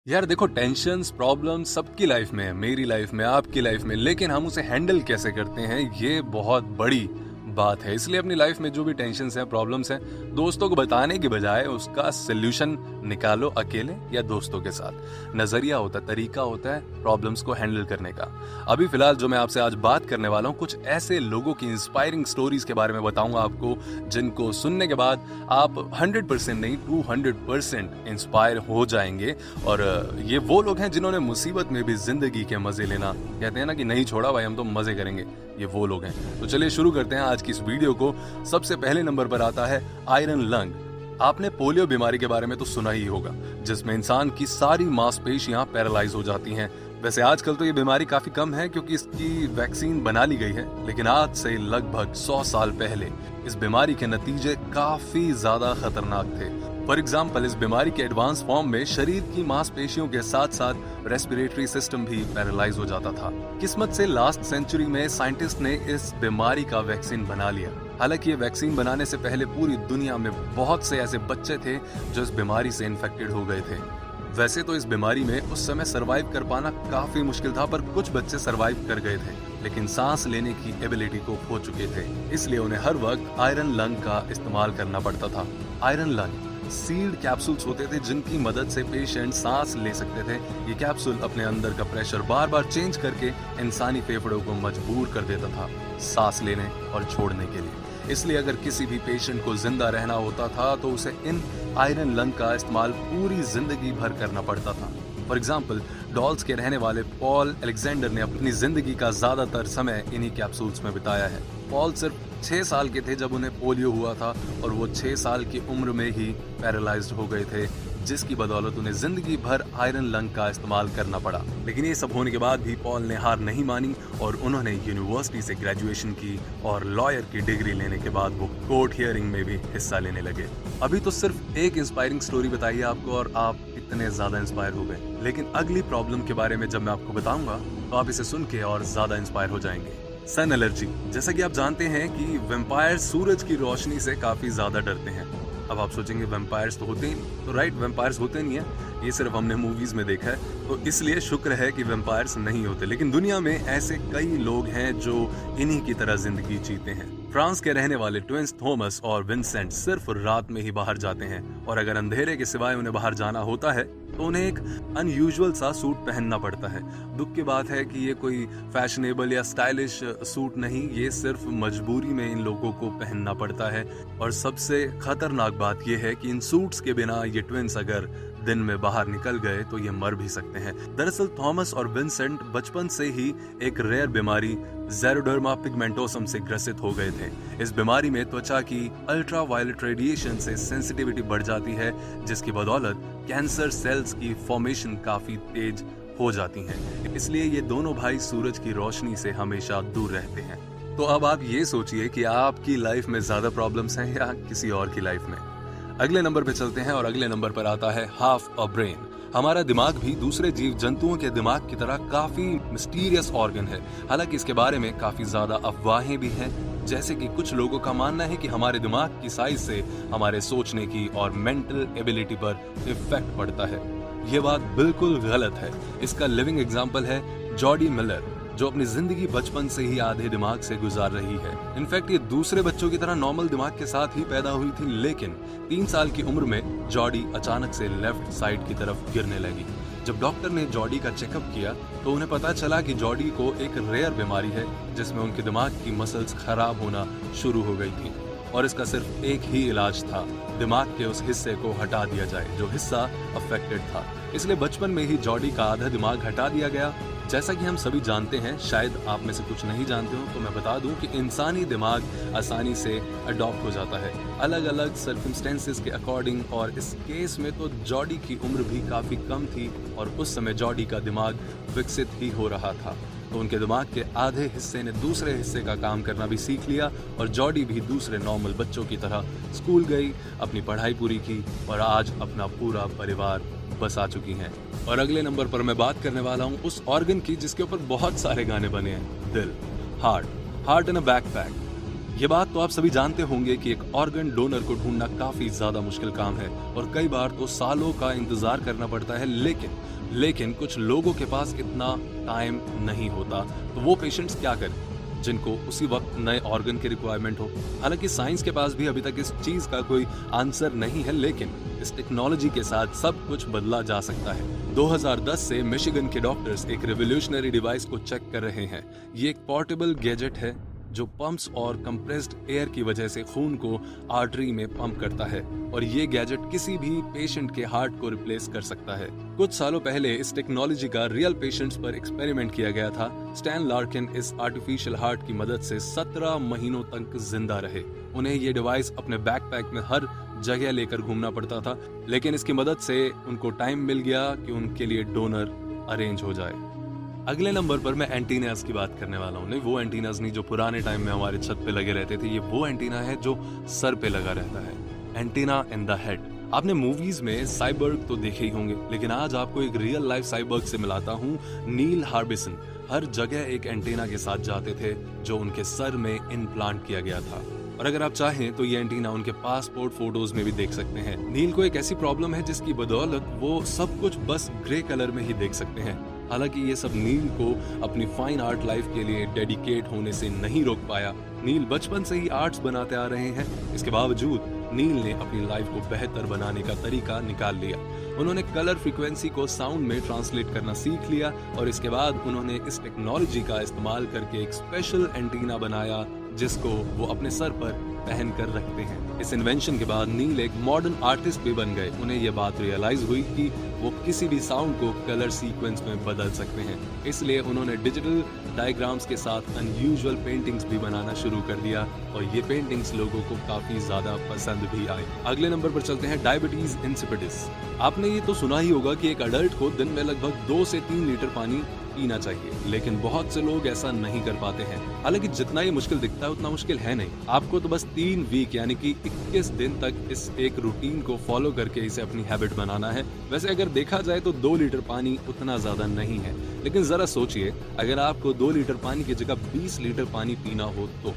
यार देखो, tensions problem सबकी लाइफ में है, मेरी लाइफ में, आपकी लाइफ में। लेकिन हम उसे हैंडल कैसे करते हैं, ये बहुत बड़ी बात है। इसलिए अपनी लाइफ में जो भी टेंशन्स हैं, प्रॉब्लम्स हैं, दोस्तों को बताने की बजाय उसका सोल्यूशन निकालो अकेले या दोस्तों के साथ। नजरिया होता है, तरीका होता है प्रॉब्लम्स को हैंडल करने का। अभी फिलहाल जो मैं आपसे आज बात करने वाला हूँ, कुछ ऐसे लोगों की इंस्पायरिंग स्टोरीज के बारे में बताऊंगा आपको, जिनको सुनने के बाद आप 100% नहीं 200% इंस्पायर हो जाएंगे। और ये वो लोग हैं जिन्होंने मुसीबत में भी जिंदगी के मजे लेना, कहते हैं ना कि नहीं छोड़ा भाई, हम तो मजे करेंगे। ये वो लोग हैं। तो चलिए शुरू करते हैं आज की इस वीडियो को। सबसे पहले नंबर पर आता है आयरन लंग। आपने पोलियो बीमारी के बारे में तो सुना ही होगा, जिसमें इंसान की सारी मांसपेशियां पैरालाइज हो जाती हैं। वैसे आजकल तो ये बीमारी काफी कम है क्योंकि इसकी वैक्सीन बना ली गई है, लेकिन आज से लगभग 100 साल पहले इस बीमारी के नतीजे काफी ज्यादा खतरनाक थे। फॉर एग्जाम्पल, इस बीमारी के एडवांस फॉर्म में शरीर की मांसपेशियों के साथ साथ रेस्पिरेटरी सिस्टम भी पैरालाइज हो जाता था। किस्मत से लास्ट सेंचुरी में साइंटिस्ट ने इस बीमारी का वैक्सीन बना लिया। हालांकि ये वैक्सीन बनाने से पहले पूरी दुनिया में बहुत से ऐसे बच्चे थे जो इस बीमारी से इन्फेक्टेड हो गए थे। वैसे तो इस बीमारी में उस समय सरवाइव कर पाना काफी मुश्किल था, पर कुछ बच्चे सरवाइव कर गए थे, लेकिन सांस लेने की एबिलिटी को खो चुके थे। इसलिए उन्हें हर वक्त आयरन लंग का इस्तेमाल करना पड़ता था। आयरन लंग सील्ड कैप्सूल्स होते थे जिनकी मदद से पेशेंट सांस ले सकते थे। ये कैप्सूल अपने अंदर का प्रेशर बार बार चेंज करके इंसानी फेफड़ों को मजबूर कर देता था सांस लेने और छोड़ने के लिए। इसलिए अगर किसी भी पेशेंट को जिंदा रहना होता था तो उसे इन आयरन लंग का इस्तेमाल पूरी जिंदगी भर करना पड़ता था। फॉर एग्जाम्पल, डॉल्स के रहने वाले पॉल अलेक्जेंडर ने अपनी जिंदगी का ज्यादातर समय इन्हीं कैप्सूल्स में बिताया है। पॉल सिर्फ 6 साल के थे जब उन्हें पोलियो हुआ था और वो 6 साल की उम्र में ही पैरालाइज्ड हो गए थे, जिसकी बदौलत उन्हें जिंदगी भर आयरन लंग का इस्तेमाल करना पड़ा। लेकिन ये सब होने के बाद भी पॉल ने हार नहीं मानी और उन्होंने यूनिवर्सिटी से ग्रेजुएशन की और लॉयर की डिग्री लेने के बाद वो कोर्ट हियरिंग में भी हिस्सा लेने लगे। अभी तो सिर्फ एक इंस्पायरिंग स्टोरी बताई है आपको और आप इतने ज्यादा इंस्पायर हो गए, लेकिन अगली प्रॉब्लम के बारे में जब मैं आपको बताऊंगा तो आप इसे सुन के और ज्यादा इंस्पायर हो जाएंगे। सन एलर्जी। जैसा कि आप जानते हैं कि वैम्पायर सूरज की रोशनी से काफी ज्यादा डरते हैं। अब आप सोचेंगे वैम्पायर्स तो होते ही नहीं, तो राइट, वैम्पायर्स होते नहीं है, ये सिर्फ हमने मूवीज में देखा है, तो इसलिए शुक्र है कि वैम्पायर्स नहीं होते। लेकिन दुनिया में ऐसे कई लोग हैं जो इन्हीं की तरह जिंदगी जीते हैं। फ्रांस के रहने वाले ट्विंस थॉमस और विंसेंट सिर्फ रात में ही बाहर जाते हैं, और अगर अंधेरे के सिवाय उन्हें बाहर जाना होता है तो उन्हें एक अनयूजुअल सा सूट पहनना पड़ता है। दुख की बात है कि ये कोई फैशनेबल या स्टाइलिश सूट नहीं, ये सिर्फ मजबूरी में इन लोगों को पहनना पड़ता है। और सबसे खतरनाक बात ये है कि इन सूट्स के बिना ये ट्विंस अगर दिन में बाहर निकल गए तो ये मर भी सकते हैं। दरअसल थॉमस और विंसेंट बचपन से ही एक रेयर बीमारी ज़ेरोडर्मा पिगमेंटोसम से ग्रसित हो गए थे। इस बीमारी में त्वचा की अल्ट्रावायलेट रेडिएशन से सेंसिटिविटी बढ़ जाती है, जिसकी बदौलत कैंसर सेल्स की फॉर्मेशन काफी तेज हो जाती है। इसलिए ये दोनों भाई सूरज की रोशनी से हमेशा दूर रहते हैं। तो अब आप ये सोचिए कि आपकी लाइफ में ज्यादा प्रॉब्लम्स हैं या किसी और की लाइफ में। अगले नंबर पे चलते हैं और अगले नंबर पर आता है हाफ अ ब्रेन। हमारा दिमाग भी दूसरे जीव जंतुओं के दिमाग की तरह काफी मिस्टीरियस ऑर्गन है। हालांकि इसके बारे में काफी ज्यादा अफवाहें भी हैं, जैसे कि कुछ लोगों का मानना है कि हमारे दिमाग की साइज से हमारे सोचने की और मेंटल एबिलिटी पर इफेक्ट पड़ता है। ये बात बिल्कुल गलत है। इसका लिविंग एग्जाम्पल है जॉडी मिलर, जो अपनी जिंदगी बचपन से ही आधे दिमाग से गुजार रही है। इनफैक्ट ये दूसरे बच्चों की तरह नॉर्मल दिमाग के साथ ही पैदा हुई थी, लेकिन 3 साल की उम्र में जॉडी अचानक से लेफ्ट साइड की तरफ गिरने लगी। जब डॉक्टर ने जॉडी का चेकअप किया तो उन्हें पता चला कि जॉडी को एक रेयर बीमारी है जिसमें उनके दिमाग की मसल्स खराब होना शुरू हो गई थी, और इसका सिर्फ एक ही इलाज था, दिमाग के उस हिस्से को हटा दिया जाए जो हिस्सा अफेक्टेड था। इसलिए बचपन में ही जॉडी का आधा दिमाग हटा दिया गया। जैसा कि हम सभी जानते हैं, शायद आप में से कुछ नहीं जानते हो तो मैं बता दूं कि इंसानी दिमाग आसानी से अडॉप्ट हो जाता है अलग अलग सर्कमस्टेंसेस के अकॉर्डिंग, और इस केस में तो जॉडी की उम्र भी काफी कम थी और उस समय जॉडी का दिमाग विकसित ही हो रहा था। तो उनके दिमाग के आधे हिस्से ने दूसरे हिस्से का काम करना भी सीख लिया और जॉडी भी दूसरे नॉर्मल बच्चों की तरह स्कूल गई, अपनी पढ़ाई पूरी की और आज अपना पूरा परिवार बस आ चुकी हैं। और अगले नंबर पर मैं बात करने वाला हूँ उस ऑर्गन की जिसके ऊपर बहुत सारे गाने बने हैं, दिल, हार्ट इन अ बैकपैक। ये बात तो आप सभी जानते होंगे कि एक ऑर्गन डोनर को ढूंढना काफी ज्यादा मुश्किल काम है और कई बार तो सालों का इंतजार करना पड़ता है, लेकिन कुछ लोगों के पास इतना टाइम नहीं होता। तो वो पेशेंट्स क्या करें जिनको उसी वक्त नए ऑर्गन की रिक्वायरमेंट हो। हालांकि साइंस के पास भी अभी तक इस चीज का कोई आंसर नहीं है, लेकिन इस टेक्नोलॉजी के साथ सब कुछ बदला जा सकता है। 2010 से मिशिगन के डॉक्टर्स एक रिवोल्यूशनरी डिवाइस को चेक कर रहे हैं। ये एक पोर्टेबल गैजेट है जो पंप्स और कंप्रेस्ड एयर की वजह से खून को आर्टरी में पंप करता है और ये गैजेट किसी भी पेशेंट के हार्ट को रिप्लेस कर सकता है। कुछ सालों पहले इस टेक्नोलॉजी का रियल पेशेंट्स पर एक्सपेरिमेंट किया गया था। स्टैन लार्किन इस आर्टिफिशियल हार्ट की मदद से 17 महीनों तक जिंदा रहे। उन्हें ये डिवाइस अपने बैकपैक में हर जगह लेकर घूमना पड़ता था, लेकिन इसकी मदद से उनको टाइम मिल गया कि उनके लिए डोनर अरेंज हो जाए। अगले नंबर पर मैं एंटीनास की बात करने वाला हूँ। नहीं, वो एंटीनास नहीं जो पुराने टाइम में हमारे छत पे लगे रहते थे। ये वो एंटीना है जो सर पे लगा रहता है, एंटीना इन द हेड। आपने मूवीज में साइबर्ग तो देखे ही होंगे, लेकिन आज आपको एक रियल लाइफ साइबर्ग से मिलाता हूँ। नील हार्बिसन हर जगह एक एंटीना के साथ जाते थे जो उनके सर में इम्प्लांट किया गया था, और अगर आप चाहें तो ये एंटीना उनके पासपोर्ट फोटोज में भी देख सकते हैं। नील को एक ऐसी प्रॉब्लम है जिसकी बदौलत वो सब कुछ बस ग्रे कलर में ही देख सकते हैं। हालांकि ये सब नील को अपनी फाइन आर्ट लाइफ के लिए डेडिकेट होने से नहीं रोक पाया। नील बचपन से ही आर्ट्स बनाते आ रहे हैं। इसके बावजूद नील ने अपनी लाइफ को बेहतर बनाने का तरीका निकाल लिया। उन्होंने कलर फ्रीक्वेंसी को साउंड में ट्रांसलेट करना सीख लिया और इसके बाद उन्होंने इस टेक्नोलॉजी का इस्तेमाल करके एक स्पेशल एंटीना बनाया जिसको वो अपने सर पर पहन कर रखते हैं। इस इन्वेंशन के बाद नील एक मॉडर्न आर्टिस्ट भी बन गए। उन्हें यह बात रियलाइज हुई कि वो किसी भी साउंड को कलर सीक्वेंस में बदल सकते हैं, इसलिए उन्होंने डिजिटल डायग्राम्स के साथ अनयूजुअल पेंटिंग्स भी बनाना शुरू कर दिया और ये पेंटिंग्स लोगों को काफी ज्यादा पसंद भी आई। अगले नंबर पर चलते हैं डायबिटीज इंसिपिडिस। आपने ये तो सुना ही होगा कि एक अडल्ट को दिन में लगभग 2 से 3 लीटर पानी पीना चाहिए, लेकिन बहुत से लोग ऐसा नहीं कर पाते हैं। हालांकि जितना ये मुश्किल दिखता है उतना मुश्किल है नहीं। आपको तो बस 3 वीक यानी कि 21 दिन तक इस एक रूटीन को फॉलो करके इसे अपनी हैबिट बनाना है। वैसे अगर देखा जाए तो 2 लीटर पानी उतना ज्यादा नहीं है, लेकिन जरा सोचिए अगर आपको 2 लीटर पानी की जगह 20 लीटर पानी पीना हो तो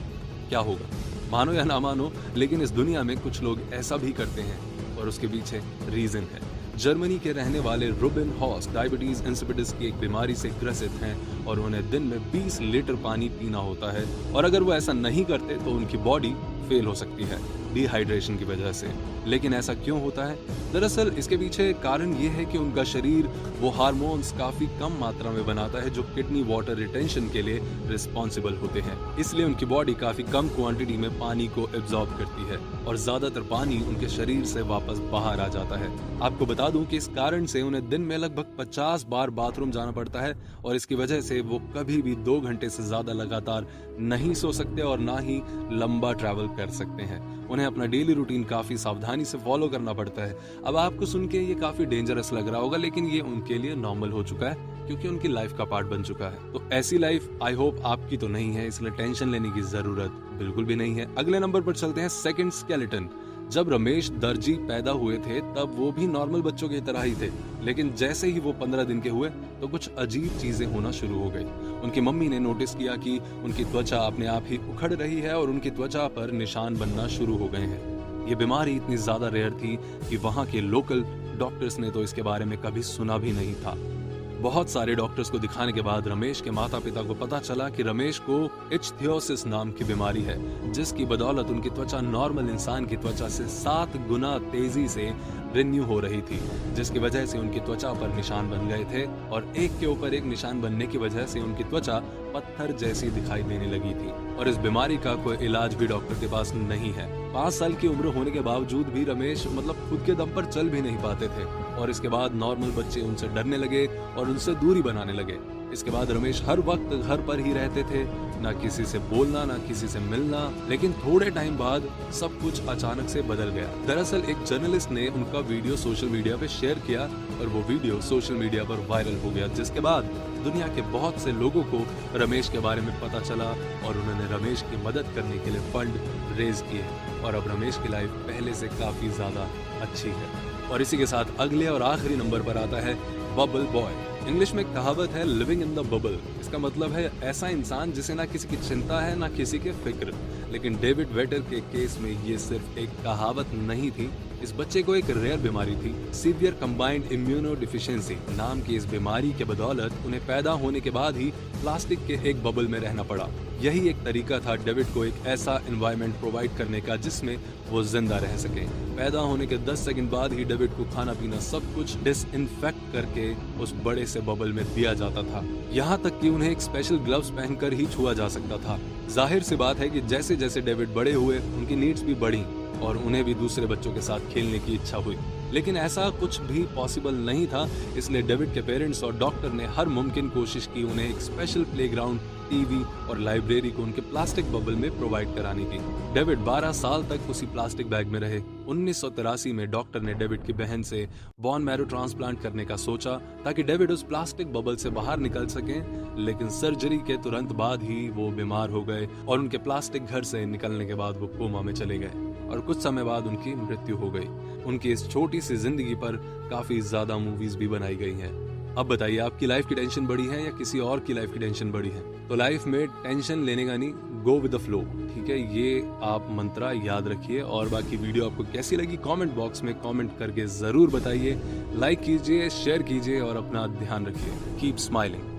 क्या होगा। मानो या ना मानो, लेकिन इस दुनिया में कुछ लोग ऐसा भी करते हैं और उसके पीछे रीजन है। जर्मनी के रहने वाले रूबेन हॉस डायबिटीज इंसिपिडिस की एक बीमारी से ग्रसित हैं और उन्हें दिन में 20 लीटर पानी पीना होता है, और अगर वो ऐसा नहीं करते तो उनकी बॉडी फेल हो सकती है डिहाइड्रेशन की वजह से। लेकिन ऐसा क्यों होता है? दरअसल इसके पीछे कारण ये है कि उनका शरीर वो हार्मोन्स काफी कम मात्रा में बनाता है जो किडनी वाटर रिटेंशन के लिए रिस्पॉन्सिबल होते हैं। इसलिए उनकी बॉडी काफी कम क्वांटिटी में पानी को एब्जॉर्ब करती है और ज्यादातर पानी उनके शरीर से वापस बाहर आ जाता है। आपको बता दूं कि इस कारण से उन्हें दिन में लगभग 50 बार बाथरूम जाना पड़ता है और इसकी वजह से वो कभी भी 2 घंटे से ज्यादा लगातार नहीं सो सकते और ना ही लंबा ट्रैवल कर सकते हैं। उन्हें अपना डेली रूटीन काफी सावधानी से फॉलो करना पड़ता है। अब आपको सुन के ये काफी डेंजरस लग रहा होगा, लेकिन ये उनके लिए नॉर्मल हो चुका है क्योंकि उनकी लाइफ का पार्ट बन चुका है। तो ऐसी लाइफ आई होप आपकी तो नहीं है, इसलिए टेंशन लेने की जरूरत बिल्कुल भी नहीं है। अगले नंबर पर चलते हैं सेकंड स्केलेटन। जब रमेश दर्जी पैदा हुए थे तब वो भी नॉर्मल बच्चों की तरह ही थे, लेकिन जैसे ही वो 15 दिन के हुए तो कुछ अजीब चीजें होना शुरू हो गई। उनकी मम्मी ने नोटिस किया कि उनकी त्वचा अपने आप ही उखड़ रही है और उनकी त्वचा पर निशान बनना शुरू हो गए हैं। ये बीमारी इतनी ज्यादा रेयर थी कि वहाँ के लोकल डॉक्टर्स ने तो इसके बारे में कभी सुना भी नहीं था। बहुत सारे डॉक्टर्स को दिखाने के बाद रमेश के माता पिता को पता चला कि रमेश को इच्थियोसिस नाम की बीमारी है, जिसकी बदौलत उनकी त्वचा नॉर्मल इंसान की त्वचा से 7 गुना तेजी से रिन्यू हो रही थी, जिसकी वजह से उनकी त्वचा पर निशान बन गए थे और एक के ऊपर एक निशान बनने की वजह से उनकी त्वचा पत्थर जैसी दिखाई देने लगी थी। और इस बीमारी का कोई इलाज भी डॉक्टर के पास नहीं है। 5 साल की उम्र होने के बावजूद भी रमेश खुद के दम पर चल भी नहीं पाते थे और इसके बाद नॉर्मल बच्चे उनसे डरने लगे और उनसे दूरी बनाने लगे। इसके बाद रमेश हर वक्त घर पर ही रहते थे, ना किसी से बोलना ना किसी से मिलना। लेकिन थोड़े टाइम बाद सब कुछ अचानक से बदल गया। दरअसल एक जर्नलिस्ट ने उनका वीडियो सोशल मीडिया पे शेयर किया और वो वीडियो सोशल मीडिया पर वायरल हो गया, जिसके बाद दुनिया के बहुत से लोगों को रमेश के बारे में पता चला और उन्होंने रमेश की मदद करने के लिए फंड रेज किए और अब रमेश की लाइफ पहले से काफी ज्यादा अच्छी है। और इसी के साथ अगले और आखिरी नंबर पर आता है बबल बॉय। इंग्लिश में कहावत है लिविंग इन द बबल। इसका मतलब है ऐसा इंसान जिसे ना किसी की चिंता है ना किसी के फिक्र। लेकिन डेविड वेटर के केस में ये सिर्फ एक कहावत नहीं थी। इस बच्चे को एक रेयर बीमारी थी, सीवियर कंबाइंड इम्यूनो डिफिशियंसी नाम की इस बीमारी के बदौलत उन्हें पैदा होने के बाद ही प्लास्टिक के एक बबल में रहना पड़ा। यही एक तरीका था डेविड को एक ऐसा एनवायरनमेंट प्रोवाइड करने का जिसमें वो जिंदा रह सके। पैदा होने के 10 सेकंड बाद ही डेविड को खाना पीना सब कुछ डिसइंफेक्ट करके उस बड़े से बबल में दिया जाता था। यहाँ तक कि उन्हें एक स्पेशल ग्लव्स पहनकर ही छुआ जा सकता था। जाहिर सी बात है कि जैसे जैसे डेविड बड़े हुए उनकी नीड्स भी बढ़ी और उन्हें भी दूसरे बच्चों के साथ खेलने की इच्छा हुई। लेकिन ऐसा कुछ भी पॉसिबल नहीं था, इसलिए डेविड के पेरेंट्स और डॉक्टर ने हर मुमकिन कोशिश की उन्हें एक स्पेशल प्लेग्राउंड, टीवी और लाइब्रेरी को उनके प्लास्टिक बबल में प्रोवाइड कराने की। डेविड 12 साल तक उसी प्लास्टिक बैग में रहे। 1983 में डॉक्टर ने डेविड की बहन से बोन मैरो ट्रांसप्लांट करने का सोचा ताकि डेविड उस प्लास्टिक बबल से बाहर निकल सकें, लेकिन सर्जरी के तुरंत बाद ही वो बीमार हो गए और उनके प्लास्टिक घर से निकलने के बाद वो कोमा में चले गए और कुछ समय बाद उनकी मृत्यु हो गई। उनकी इस छोटी सी जिंदगी पर काफी ज्यादा मूवीज भी बनाई गई हैं। अब बताइए, आपकी लाइफ की टेंशन बड़ी है या किसी और की लाइफ की टेंशन बड़ी है? तो लाइफ में टेंशन लेने का नहीं, गो विद द फ्लो, ठीक है? ये आप मंत्रा याद रखिए। और बाकी वीडियो आपको कैसी लगी कमेंट बॉक्स में कमेंट करके जरूर बताइए। लाइक कीजिए, शेयर कीजिए और अपना ध्यान रखिए। Keep smiling.